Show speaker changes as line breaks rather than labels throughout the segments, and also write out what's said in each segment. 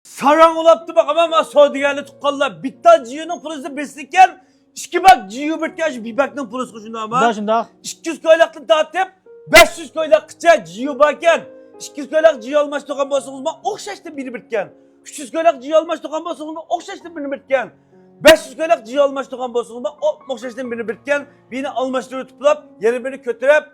Sarang olaptı bak ama Saudiyalı tuqqanlar bitta Jiyo'nun pulisi beslikken iki bak Jiyo bitken bir bakның pulisi kuşunda ama.
Şunda.
200 koylaklı tatip 500 koylakça Jiyo bakken 200 koylak Jiyo almaş tokan bolsanız mı okşaştı biri bitken. 300 koylak Jiyo almaş tokan bolsanız mı okşaştı birini bitken. 500 koylak Jiyo almaş tokan bolsanız mı okşaştı birini bitken. Birini almaştırı tuplap yeni birini kötürep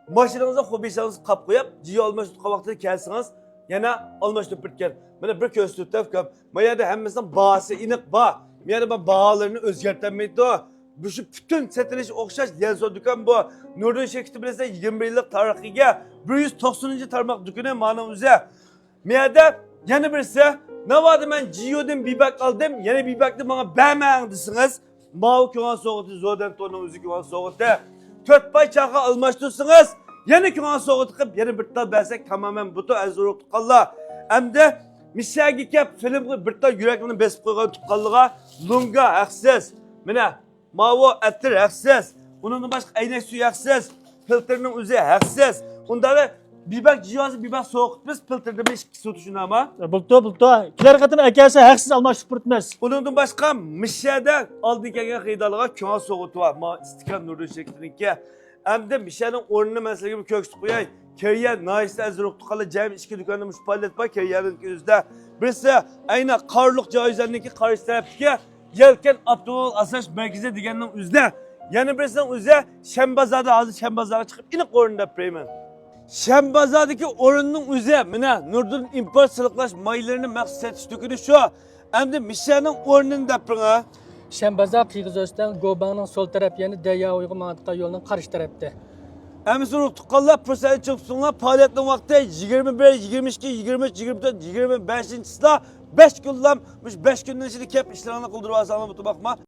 maşinanıza hobiysanız kap koyup Jiyo almaş tokan vaxtida kelsiniz. Yana almaştırıp bitken. Bana bir köstürtüp köp. Maya da hemmesinden bağısı inik bağ. Yani ben bağlarını özgertenmeydi o. Bu şu bütün setiliş okşaş Lenso dükkan bu. Nurdun şirketi bilirse 21 yıllık tarihiga 190. tarmak dükkanı manamıza. Miyada yana birisi ne vardı ben Jiyo'dan bir bak aldım. Yana bir baktım bana beğenmeyen desiniz. Mavi küman soğutu zodan tonun üzü küman soğutu. 4 pay çağı almıştırsınız. Yana küman soğutu kıp yana bir tal bersek tamamen butu azuruk tutkalla. Hem de Misyaga kep film bir tal yürekini besip koygan tutkallığına lunga haksız. Mine Mavo ettir haksız. Onun başka aynak suyu haksız. Filtrinin üzeri haksız. Onları bibak cihazı bibak soğuk biz filtrede 5 kişi tutuşun ama.
Bultu. Kiler katın ekelse haksız almaş süpürtmez.
Onun başka Mişyada aldı gelgen kıydalığa küma soğutu var. Ma istikan nurun şeklinki. Hem de Mişya'nın ornunu mesela gibi köksü koyay. Keriye naiste azırık tukalı cem içki dükkanı müşpallet var Keriye'nin yüzde. Birisi aynı karlık caizlerindeki karşı taraftaki yelken Abdülhamid Asaş merkeze digenin üzde. Yani birisinin üzde Şembazada hazır Şembazada çıkıp inek orunda preymen. Şembazadaki orunun üzde mine Nurdun import sılıklaş maylarını maksat setiş dükkanı şu. Hem de Mişya'nın ornunu da prına.
Şembaza Pigizos'tan Goban'ın sol taraf yani Deya Uygun Mantıqa yolunun karşı tarafta.
Əmisi tuqqanlar prosesi çıxsınlar, fəaliyyətin vaxtı 21, 22, 23, 24, 25-ci sıra 5 gündən 5 gündən içində kep işlərini qıldırıb asanlar bu baxma.